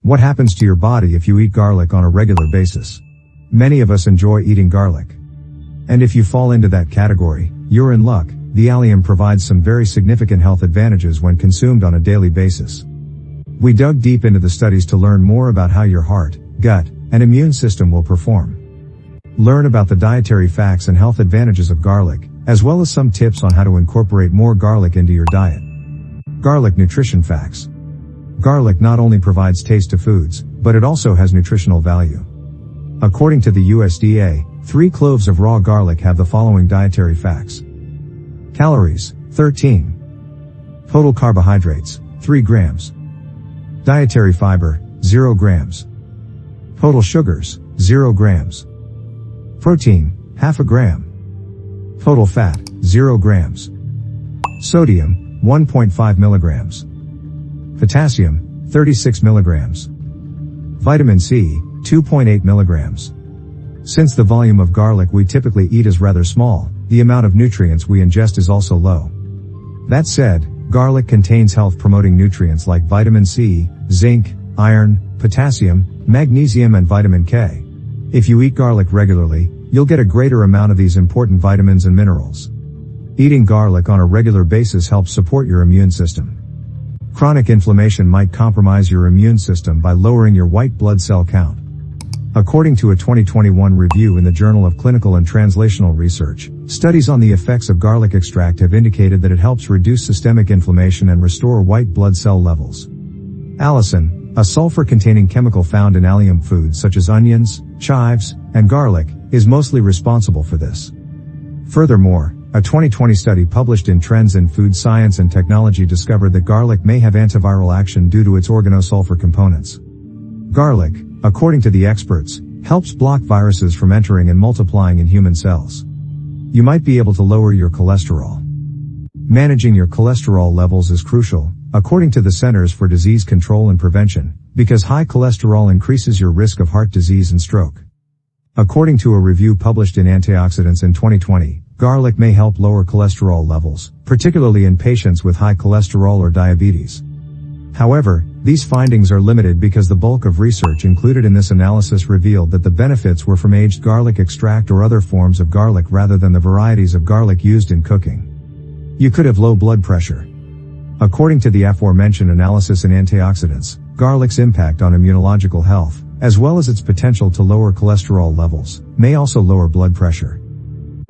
What happens to your body if you eat garlic on a regular basis? Many of us enjoy eating garlic. And if you fall into that category, you're in luck. The allium provides some very significant health advantages when consumed on a daily basis. We dug deep into the studies to learn more about how your heart, gut, and immune system will perform. Learn about the dietary facts and health advantages of garlic, as well as some tips on how to incorporate more garlic into your diet. Garlic nutrition facts. Garlic not only provides taste to foods, but it also has nutritional value. According to the USDA, 3 cloves of raw garlic have the following dietary facts. Calories, 13. Total carbohydrates, 3 grams. Dietary fiber, 0 grams. Total sugars, 0 grams. Protein, ½ gram. Total fat, 0 grams. Sodium, 1.5 milligrams. Potassium, 36 milligrams. Vitamin C, 2.8 milligrams. Since the volume of garlic we typically eat is rather small, the amount of nutrients we ingest is also low. That said, garlic contains health-promoting nutrients like vitamin C, zinc, iron, potassium, magnesium and vitamin K. If you eat garlic regularly, you'll get a greater amount of these important vitamins and minerals. Eating garlic on a regular basis helps support your immune system. Chronic inflammation might compromise your immune system by lowering your white blood cell count. According to a 2021 review in the Journal of Clinical and Translational Research, studies on the effects of garlic extract have indicated that it helps reduce systemic inflammation and restore white blood cell levels. Allicin, a sulfur-containing chemical found in allium foods such as onions, chives, and garlic, is mostly responsible for this. Furthermore, a 2020 study published in Trends in Food Science and Technology discovered that garlic may have antiviral action due to its organosulfur components. Garlic, according to the experts, helps block viruses from entering and multiplying in human cells. You might be able to lower your cholesterol. Managing your cholesterol levels is crucial, according to the Centers for Disease Control and Prevention, because high cholesterol increases your risk of heart disease and stroke. According to a review published in Antioxidants in 2020, garlic may help lower cholesterol levels, particularly in patients with high cholesterol or diabetes. However, these findings are limited because the bulk of research included in this analysis revealed that the benefits were from aged garlic extract or other forms of garlic rather than the varieties of garlic used in cooking. You could have low blood pressure. According to the aforementioned analysis in Antioxidants, garlic's impact on immunological health, as well as its potential to lower cholesterol levels, may also lower blood pressure.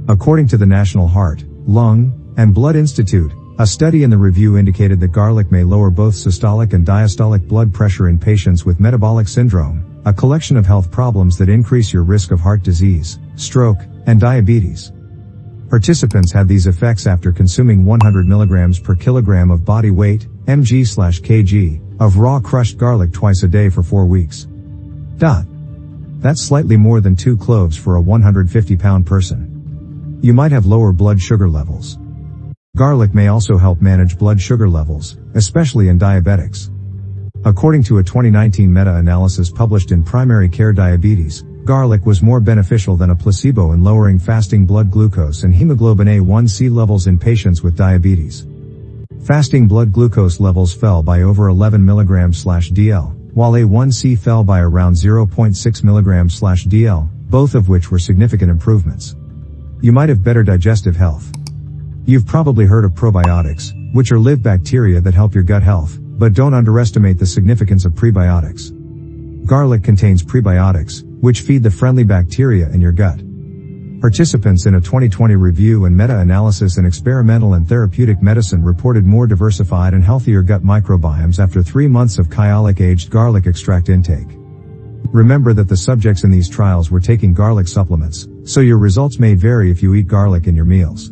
According to the National Heart, Lung, and Blood Institute, a study in the review indicated that garlic may lower both systolic and diastolic blood pressure in patients with metabolic syndrome, a collection of health problems that increase your risk of heart disease, stroke, and diabetes. Participants had these effects after consuming 100 milligrams per kilogram of body weight, mg/kg, of raw crushed garlic twice a day for 4 weeks. That's slightly more than 2 cloves for a 150-pound person. You might have lower blood sugar levels. Garlic may also help manage blood sugar levels, especially in diabetics. According to a 2019 meta-analysis published in Primary Care Diabetes, garlic was more beneficial than a placebo in lowering fasting blood glucose and hemoglobin A1c levels in patients with diabetes. Fasting blood glucose levels fell by over 11 mg/dl, while A1c fell by around 0.6 mg/dl, both of which were significant improvements. You might have better digestive health. You've probably heard of probiotics, which are live bacteria that help your gut health, but don't underestimate the significance of prebiotics. Garlic contains prebiotics, which feed the friendly bacteria in your gut. Participants in a 2020 review and meta-analysis in experimental and therapeutic medicine reported more diversified and healthier gut microbiomes after 3 months of kyolic aged garlic extract intake. Remember that the subjects in these trials were taking garlic supplements, so your results may vary if you eat garlic in your meals.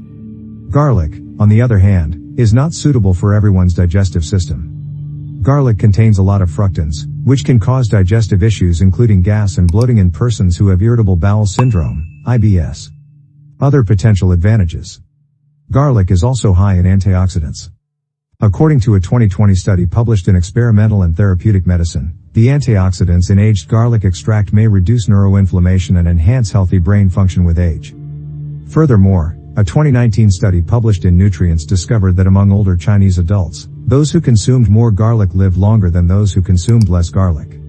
Garlic, on the other hand, is not suitable for everyone's digestive system. Garlic contains a lot of fructans, which can cause digestive issues including gas and bloating in persons who have irritable bowel syndrome, IBS. Other potential advantages. Garlic is also high in antioxidants. According to a 2020 study published in Experimental and Therapeutic Medicine, the antioxidants in aged garlic extract may reduce neuroinflammation and enhance healthy brain function with age. Furthermore, a 2019 study published in Nutrients discovered that among older Chinese adults, those who consumed more garlic lived longer than those who consumed less garlic.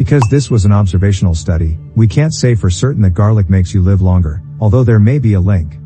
Because this was an observational study, we can't say for certain that garlic makes you live longer, although there may be a link.